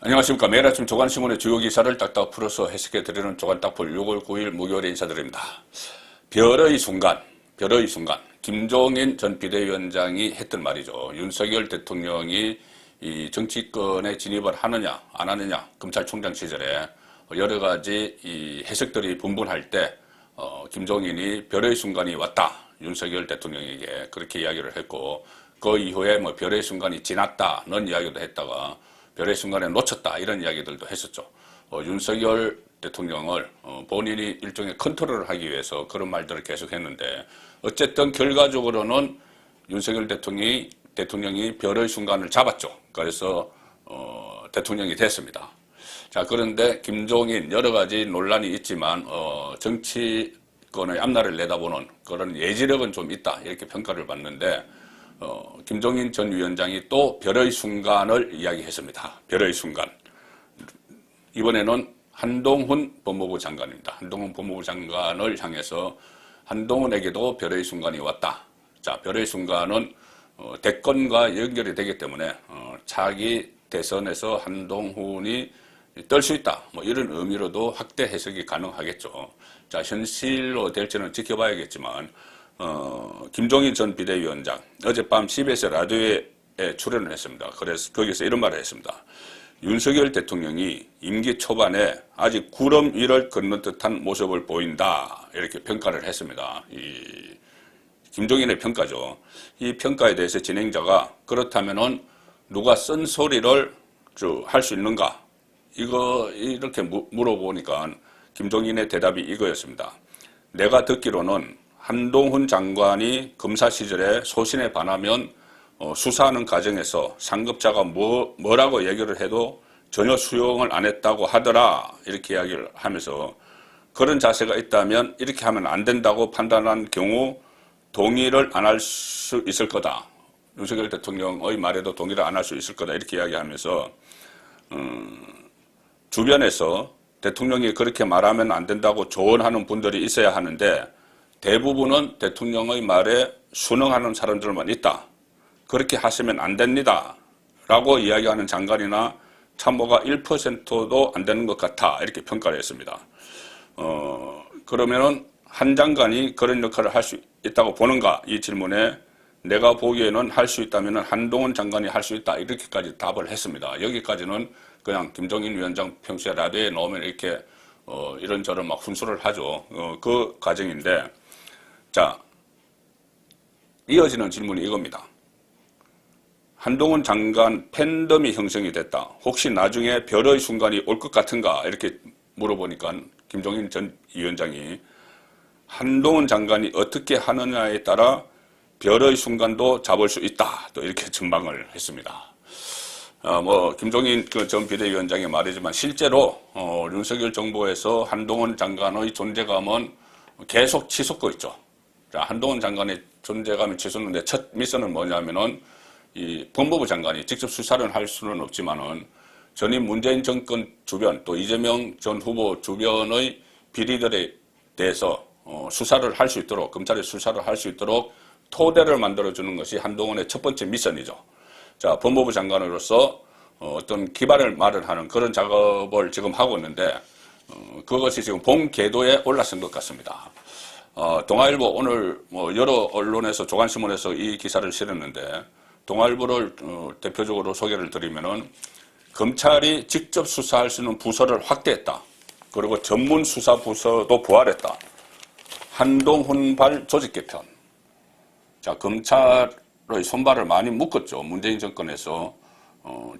안녕하십니까. 매일 아침 조간신문의 주요 기사를 딱딱 풀어서 해석해드리는 조간딱풀 6월 9일 목요일에 인사드립니다. 별의 순간. 김종인 전 비대위원장이 했던 말이죠. 윤석열 대통령이 이 정치권에 진입을 하느냐 안 하느냐 검찰총장 시절에 여러 가지 이 해석들이 분분할 때 김종인이 별의 순간이 왔다. 윤석열 대통령에게 그렇게 이야기를 했고, 그 이후에 뭐 별의 순간이 지났다는 이야기도 했다가 별의 순간에 놓쳤다 이런 이야기들도 했었죠. 윤석열 대통령을 본인이 일종의 컨트롤을 하기 위해서 그런 말들을 계속 했는데, 어쨌든 결과적으로는 윤석열 대통령이 별의 순간을 잡았죠. 그래서 대통령이 됐습니다. 자, 그런데 김종인 여러 가지 논란이 있지만 정치권의 앞날을 내다보는 그런 예지력은 좀 있다 이렇게 평가를 받는데, 김종인 전 위원장이 또 별의 순간을 이야기했습니다. 별의 순간. 이번에는 한동훈 법무부 장관입니다. 한동훈 법무부 장관을 향해서 한동훈에게도 별의 순간이 왔다. 자, 별의 순간은 대권과 연결이 되기 때문에 차기 대선에서 한동훈이 떨 수 있다. 뭐 이런 의미로도 확대 해석이 가능하겠죠. 자, 현실로 될지는 지켜봐야겠지만 김종인 전 비대위원장 어젯밤 CBS 라디오에 출연을 했습니다. 그래서 거기서 이런 말을 했습니다. 윤석열 대통령이 임기 초반에 아직 구름 위를 걷는 듯한 모습을 보인다 이렇게 평가를 했습니다. 이 김종인의 평가죠. 이 평가에 대해서 진행자가 그렇다면은 누가 쓴 소리를 할 수 있는가? 이렇게 물어보니까 김종인의 대답이 이거였습니다. 내가 듣기로는 한동훈 장관이 검사 시절에 소신에 반하면 수사하는 과정에서 상급자가 뭐라고 얘기를 해도 전혀 수용을 안 했다고 하더라 이렇게 이야기를 하면서, 그런 자세가 있다면 이렇게 하면 안 된다고 판단한 경우 동의를 안 할 수 있을 거다. 윤석열 대통령의 말에도 동의를 안 할 수 있을 거다 이렇게 이야기하면서 주변에서 대통령이 그렇게 말하면 안 된다고 조언하는 분들이 있어야 하는데 대부분은 대통령의 말에 순응하는 사람들만 있다. 그렇게 하시면 안 됩니다. 라고 이야기하는 장관이나 참모가 1%도 안 되는 것 같아. 이렇게 평가를 했습니다. 그러면은 한 장관이 그런 역할을 할 수 있다고 보는가? 이 질문에 내가 보기에는 할 수 있다면 한동훈 장관이 할 수 있다. 이렇게까지 답을 했습니다. 여기까지는 그냥 김종인 위원장 평소에 라디오에 나오면 이렇게 이런저런 막 훈수를 하죠. 그 과정인데, 자, 이어지는 질문이 이겁니다. 한동훈 장관 팬덤이 형성이 됐다. 혹시 나중에 별의 순간이 올 것 같은가? 이렇게 물어보니까 김종인 전 위원장이 한동훈 장관이 어떻게 하느냐에 따라 별의 순간도 잡을 수 있다. 또 이렇게 전망을 했습니다. 김종인 전 비대위원장의 말이지만 실제로 윤석열 정부에서 한동훈 장관의 존재감은 계속 치솟고 있죠. 자, 한동훈 장관의 존재감이 치솟는데 첫 미션은 뭐냐면은 이 법무부 장관이 직접 수사를 할 수는 없지만은 전임 문재인 정권 주변 또 이재명 전 후보 주변의 비리들에 대해서 수사를 할 수 있도록, 검찰이 수사를 할 수 있도록 토대를 만들어주는 것이 한동훈의 첫 번째 미션이죠. 자, 법무부 장관으로서 어떤 기반을 마련하는 그런 작업을 지금 하고 있는데 그것이 지금 본 궤도에 올라선 것 같습니다. 동아일보 오늘 여러 언론에서 조간신문에서 이 기사를 실었는데, 동아일보를 대표적으로 소개를 드리면은 검찰이 직접 수사할 수 있는 부서를 확대했다. 그리고 전문 수사 부서도 부활했다. 한동훈발 조직 개편. 자, 검찰의 손발을 많이 묶었죠. 문재인 정권에서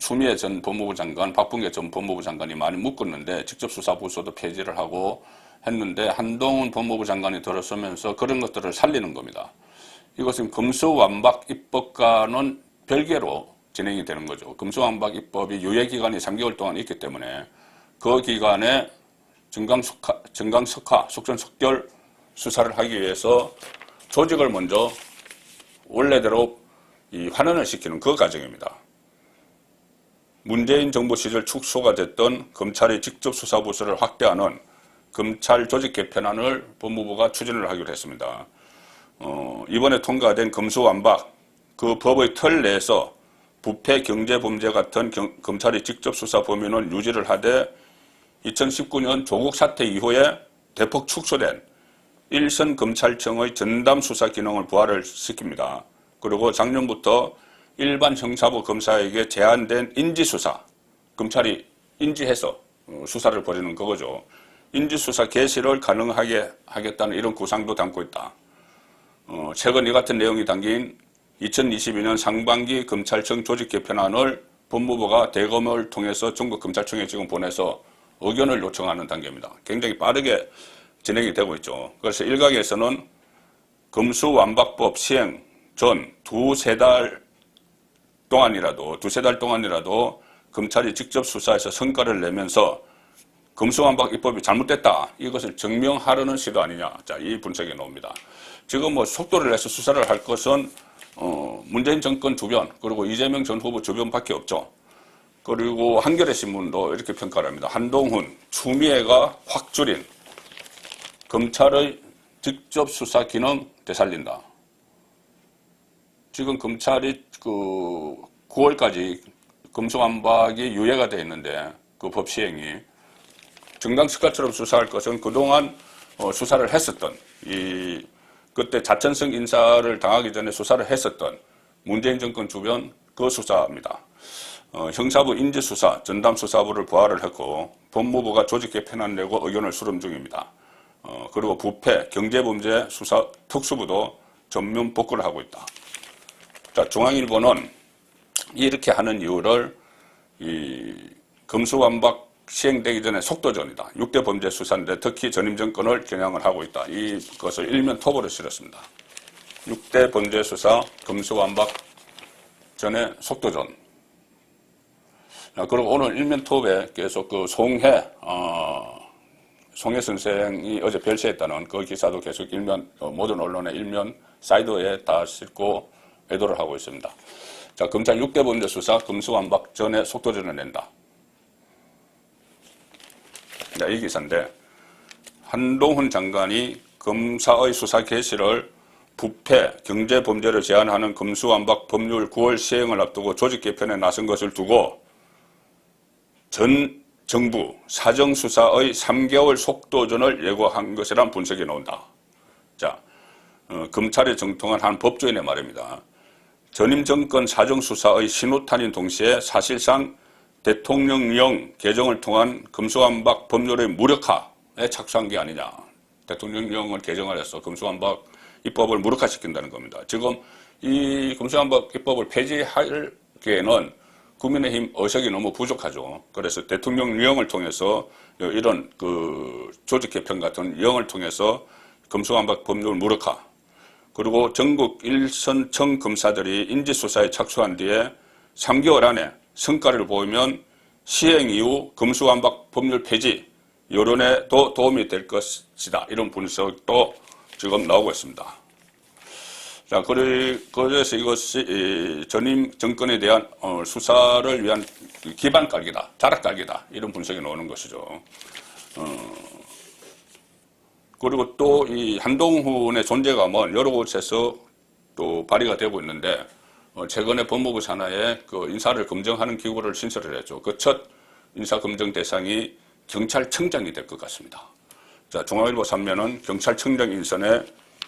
추미애 전 법무부 장관, 박범계 전 법무부 장관이 많이 묶었는데 직접 수사 부서도 폐지를 하고 했는데 한동훈 법무부 장관이 들어서면서 그런 것들을 살리는 겁니다. 이것은 금수완박 입법과는 별개로 진행이 되는 거죠. 금수완박 입법이 유예기간이 3개월 동안 있기 때문에 그 기간에 정강석화, 속전속결 수사를 하기 위해서 조직을 먼저 원래대로 환원을 시키는 그 과정입니다. 문재인 정부 시절 축소가 됐던 검찰의 직접 수사부서를 확대하는 검찰 조직 개편안을 법무부가 추진을 하기로 했습니다. 이번에 통과된 금수완박 그 법의 틀 내에서 부패 경제범죄 같은 검찰이 직접 수사 범위는 유지를 하되 2019년 조국 사태 이후에 대폭 축소된 1선 검찰청의 전담 수사 기능을 부활을 시킵니다. 그리고 작년부터 일반 형사부 검사에게 제한된 인지수사, 검찰이 인지해서 수사를 벌이는 거죠. 인지수사 개시를 가능하게 하겠다는 이런 구상도 담고 있다. 최근 이 같은 내용이 담긴 2022년 상반기 검찰청 조직 개편안을 법무부가 대검을 통해서 전국 검찰청에 지금 보내서 의견을 요청하는 단계입니다. 굉장히 빠르게 진행이 되고 있죠. 그래서 일각에서는 검수완박법 시행 전 두세 달 동안이라도 검찰이 직접 수사해서 성과를 내면서 검수완박 입법이 잘못됐다. 이것을 증명하려는 시도 아니냐. 자, 이 분석이 나옵니다. 지금 뭐 속도를 내서 수사를 할 것은 문재인 정권 주변 그리고 이재명 전 후보 주변밖에 없죠. 그리고 한겨레 신문도 이렇게 평가를 합니다. 한동훈, 추미애가 확 줄인 검찰의 직접 수사 기능 되살린다. 지금 검찰이 9월까지 검수완박이 유예가 되어 있는데 그 법 시행이 정당특활처럼 수사할 것은 그동안 수사를 했었던 그때 자천성 인사를 당하기 전에 수사를 했었던 문재인 정권 주변 그 수사입니다. 형사부 인지수사 전담수사부를 부활을 했고 법무부가 조직 개편안 내고 의견을 수렴 중입니다. 그리고 부패 경제범죄 수사 특수부도 전면 복구를 하고 있다. 자, 중앙일보는 이렇게 하는 이유를 검수완박 시행되기 전에 속도전이다. 6대 범죄 수사인데 특히 전임 정권을 겨냥을 하고 있다. 이것을 일면 톱으로 실었습니다. 6대 범죄 수사 검수완박 전에 속도전. 그리고 오늘 일면 톱에 계속 송해 선생이 어제 별세했다는 그 기사도 계속 모든 언론의 일면 사이드에 다 싣고 애도를 하고 있습니다. 자, 검찰 6대 범죄 수사 검수완박 전에 속도전을 낸다. 자, 이 기사인데 한동훈 장관이 검사의 수사 개시를 부패, 경제범죄를 제한하는 검수완박 법률 9월 시행을 앞두고 조직 개편에 나선 것을 두고 전 정부 사정수사의 3개월 속도전을 예고한 것이란 분석이 나온다. 자, 검찰에 정통한 한 법조인의 말입니다. 전임 정권 사정수사의 신호탄인 동시에 사실상 대통령령 개정을 통한 검수완박 법률의 무력화에 착수한 게 아니냐. 대통령령을 개정을 해서 검수완박 입법을 무력화시킨다는 겁니다. 지금 이 검수완박 입법을 폐지할 기에는 국민의힘 의석이 너무 부족하죠. 그래서 대통령령을 통해서 이런 조직 개편 같은 영을 통해서 검수완박 법률 무력화 그리고 전국 1선청 검사들이 인지수사에 착수한 뒤에 3개월 안에 성과를 보이면 시행 이후 검수완박 법률 폐지 여론에도 도움이 될 것이다. 이런 분석도 지금 나오고 있습니다. 자, 그래서 이것이 전임 정권에 대한 수사를 위한 기반 깔기다, 자락 깔기다 이런 분석이 나오는 것이죠. 그리고 또 이 한동훈의 존재감은 여러 곳에서 또 발휘가 되고 있는데 최근에 법무부 산하에 인사를 검증하는 기구를 신설을 했죠. 그 첫 인사 검증 대상이 경찰청장이 될 것 같습니다. 자, 중앙일보 3면은 경찰청장 인선에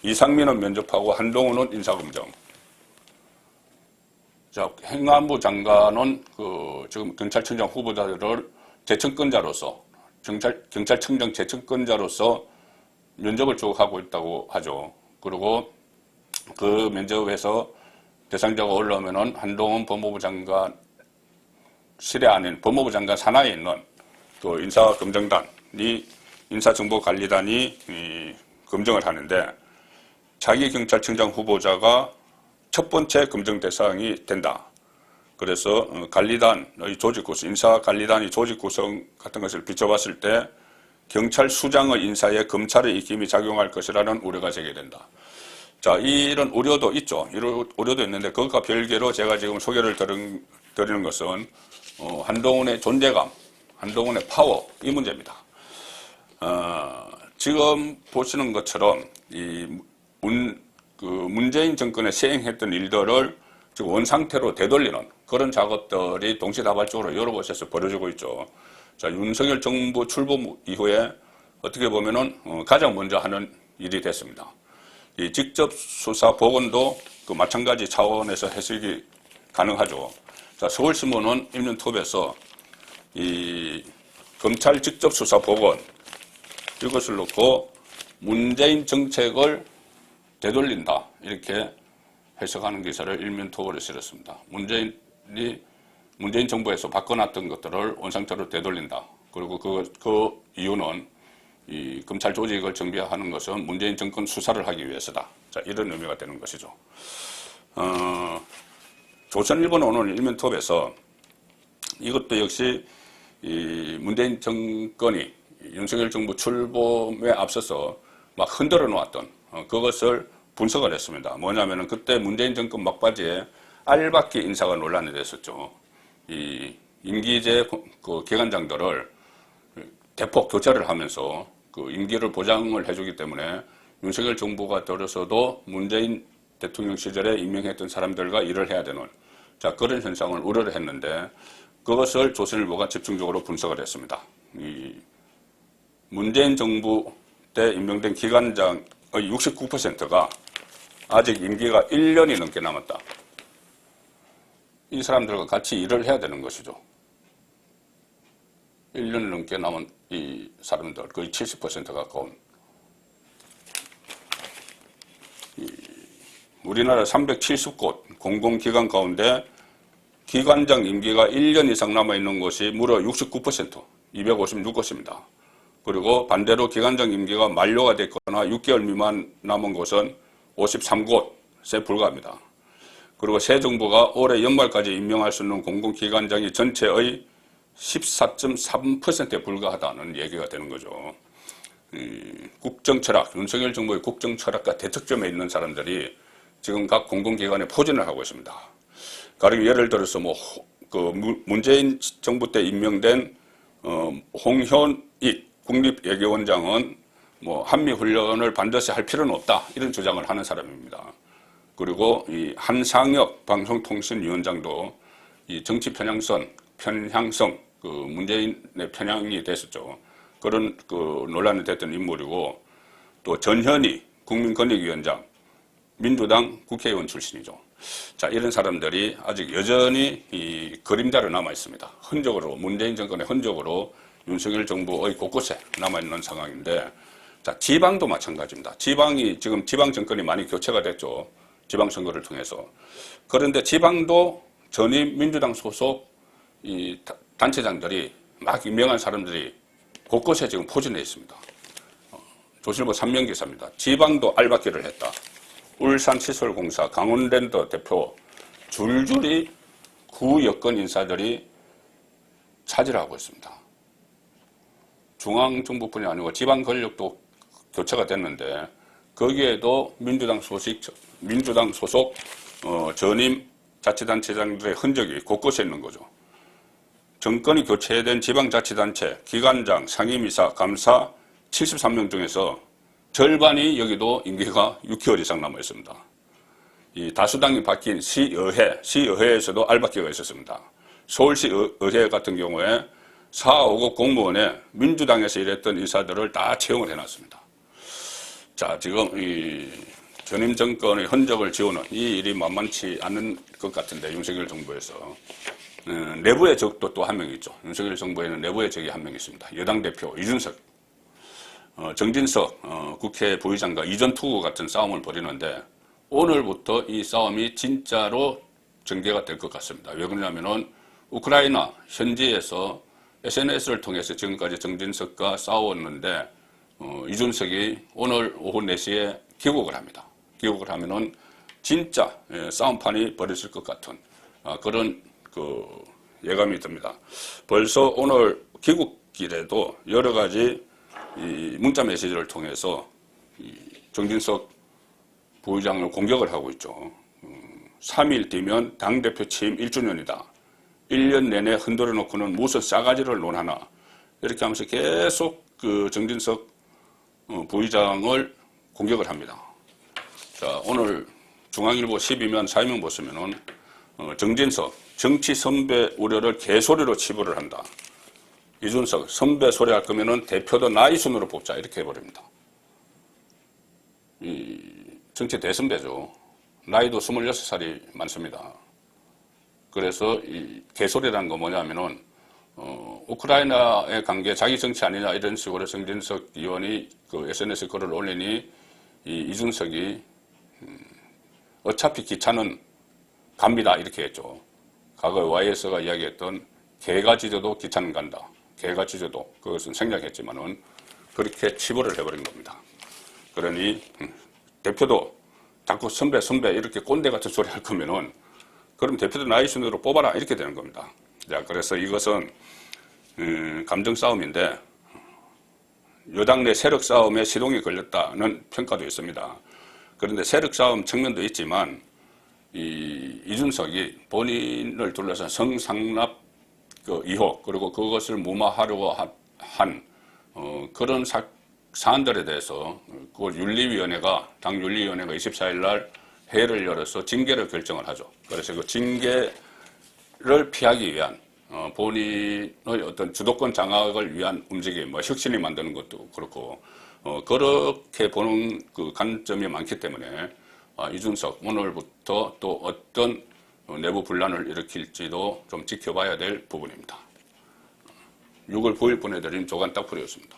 이상민은 면접하고 한동훈은 인사검증. 자, 행안부 장관은 지금 경찰청장 후보자들을 재청권자로서 경찰청장 재청권자로서 면접을 쭉 하고 있다고 하죠. 그리고 그 면접에서 대상자가 올라오면은 한동훈 법무부 장관 실에 아닌 법무부 장관 산하에 있는 그 인사검증단이 인사정보관리단이 검증을 하는데 자기 경찰청장 후보자가 첫 번째 검증 대상이 된다. 그래서 관리단의 조직 구성, 인사관리단의 조직 구성 같은 것을 비춰봤을 때 경찰수장의 인사에 검찰의 입김이 작용할 것이라는 우려가 제기된다. 자, 이런 우려도 있죠. 이런 우려도 있는데 그것과 별개로 제가 지금 소개를 드리는 것은 한동훈의 존재감, 한동훈의 파워 이 문제입니다. 지금 보시는 것처럼 문재인 정권에 시행했던 일들을 즉 원상태로 되돌리는 그런 작업들이 동시다발적으로 여러 곳에서 벌어지고 있죠. 자, 윤석열 정부 출범 이후에 어떻게 보면은 가장 먼저 하는 일이 됐습니다. 이 직접 수사 복원도 그 마찬가지 차원에서 해석이 가능하죠. 자, 서울신문은 인민톱에서 이 검찰 직접 수사 복원 이것을 놓고 문재인 정책을 되돌린다 이렇게 해석하는 기사를 일면톡으로 실었습니다. 문재인 정부에서 바꿔놨던 것들을 원상태로 되돌린다. 그리고 그 이유는 이 검찰 조직을 정비하는 것은 문재인 정권 수사를 하기 위해서다. 자, 이런 의미가 되는 것이죠. 조선일보는 오늘 일면톱에서 이것도 역시 이 문재인 정권이 윤석열 정부 출범에 앞서서 막 흔들어 놓았던 그것을 분석을 했습니다. 뭐냐면은 그때 문재인 정권 막바지에 알박기 인사가 논란이 됐었죠. 이 임기제 그 기관장들을 대폭 교체를 하면서 그 임기를 보장을 해주기 때문에 윤석열 정부가 들어서도 문재인 대통령 시절에 임명했던 사람들과 일을 해야 되는 자 그런 현상을 우려를 했는데 그것을 조선일보가 집중적으로 분석을 했습니다. 이 문재인 정부 때 임명된 기관장의 69%가 아직 임기가 1년이 넘게 남았다. 이 사람들과 같이 일을 해야 되는 것이죠. 1년 넘게 남은 이 사람들, 거의 70% 가까운. 우리나라 370곳 공공기관 가운데 기관장 임기가 1년 이상 남아있는 곳이 무려 69%, 256곳입니다. 그리고 반대로 기관장 임기가 만료가 됐거나 6개월 미만 남은 곳은 53곳에 불과합니다. 그리고 새 정부가 올해 연말까지 임명할 수 있는 공공기관장이 전체의 14.3%에 불과하다는 얘기가 되는 거죠. 국정철학, 윤석열 정부의 국정철학과 대척점에 있는 사람들이 지금 각 공공기관에 포진을 하고 있습니다. 가령 예를 들어서 문재인 정부 때 임명된 홍현익 국립외교원장은 한미훈련을 반드시 할 필요는 없다 이런 주장을 하는 사람입니다. 그리고 이 한상혁 방송통신위원장도 이 정치 편향성 그 문재인의 편향이 됐었죠. 그런 그 논란이 됐던 인물이고 또 전현희 국민권익위원장 민주당 국회의원 출신이죠. 자, 이런 사람들이 아직 여전히 이 그림자로 남아 있습니다. 흔적으로 문재인 정권의 흔적으로 윤석열 정부의 곳곳에 남아 있는 상황인데 자, 지방도 마찬가지입니다. 지금 지방 정권이 많이 교체가 됐죠. 지방선거를 통해서. 그런데 지방도 전임 민주당 소속 이 단체장들이 막 임명한 사람들이 곳곳에 지금 포진해 있습니다. 조선일보 3면 기사입니다. 지방도 알박기를 했다. 울산시설공사 강원랜드 대표 줄줄이 구여권 인사들이 차지하고 있습니다. 중앙정부뿐이 아니고 지방 권력도 교체가 됐는데 거기에도 민주당 소속 전임 자치단체장들의 흔적이 곳곳에 있는 거죠. 정권이 교체된 지방자치단체, 기관장, 상임이사, 감사 73명 중에서 절반이 여기도 임기가 6개월 이상 남아 있습니다. 이 다수당이 바뀐 시의회에서도 알박기가 있었습니다. 서울시 의회 같은 경우에 4, 5급 공무원에 민주당에서 일했던 인사들을 다 채용을 해놨습니다. 자, 지금 이 전임 정권의 흔적을 지우는 이 일이 만만치 않은 것 같은데 윤석열 정부에서 내부의 적도 또 한 명 있죠. 윤석열 정부에는 내부의 적이 한 명 있습니다. 여당 대표 이준석, 정진석 국회 부의장과 이전 투구 같은 싸움을 벌이는데 오늘부터 이 싸움이 진짜로 전개가 될 것 같습니다. 왜 그러냐면은 우크라이나 현지에서 SNS를 통해서 지금까지 정진석과 싸웠는데 이준석이 오늘 오후 4시에 귀국을 합니다. 귀국을 하면은 진짜 싸움판이 벌어질 것 같은 그런 그 예감이 듭니다. 벌써 오늘 귀국길에도 여러 가지 이 문자 메시지를 통해서 이 정진석 부의장을 공격을 하고 있죠. 3일 뒤면 당대표 취임 1주년이다. 1년 내내 흔들어 놓고는 무슨 싸가지를 논하나. 이렇게 하면서 계속 그 정진석 부의장을 공격을 합니다. 자, 오늘 중앙일보 12면 4면 보시면은 정진석 정치 선배 우려를 개소리로 치부를 한다. 이준석 선배 소리 할 거면은 대표도 나이 순으로 뽑자 이렇게 해버립니다. 이 정치 대선배죠. 나이도 26살이 많습니다. 그래서 이 개소리라는 거 뭐냐면은 우크라이나의 관계 자기 정치 아니냐 이런 식으로 정진석 의원이 그 SNS에 글을 올리니 이준석이 어차피 기차는 갑니다 이렇게 했죠. 과거 YS가 이야기했던 개가 짖어도 기차는 간다. 개가 짖어도 그것은 생략했지만은 그렇게 치부를 해버린 겁니다. 그러니 대표도 자꾸 선배 이렇게 꼰대 같은 소리 할 거면은 그럼 대표도 나이 순으로 뽑아라 이렇게 되는 겁니다. 자, 그래서 이것은 감정 싸움인데 여당 내 세력 싸움에 시동이 걸렸다는 평가도 있습니다. 그런데 세력 싸움 측면도 있지만 이준석이 본인을 둘러싼 성상납 그 의혹 그리고 그것을 무마하려고 한 그런 사안들에 대해서 그걸 당 윤리위원회가 24일 날 회의를 열어서 징계를 결정을 하죠. 그래서 그 징계를 피하기 위한 본인의 어떤 주도권 장악을 위한 움직임, 뭐 혁신이 만드는 것도 그렇고 그렇게 보는 그 관점이 많기 때문에 이준석 오늘부터 또 어떤 내부 분란을 일으킬지도 좀 지켜봐야 될 부분입니다. 6월 9일 보내드린 조간 딱풀이였습니다.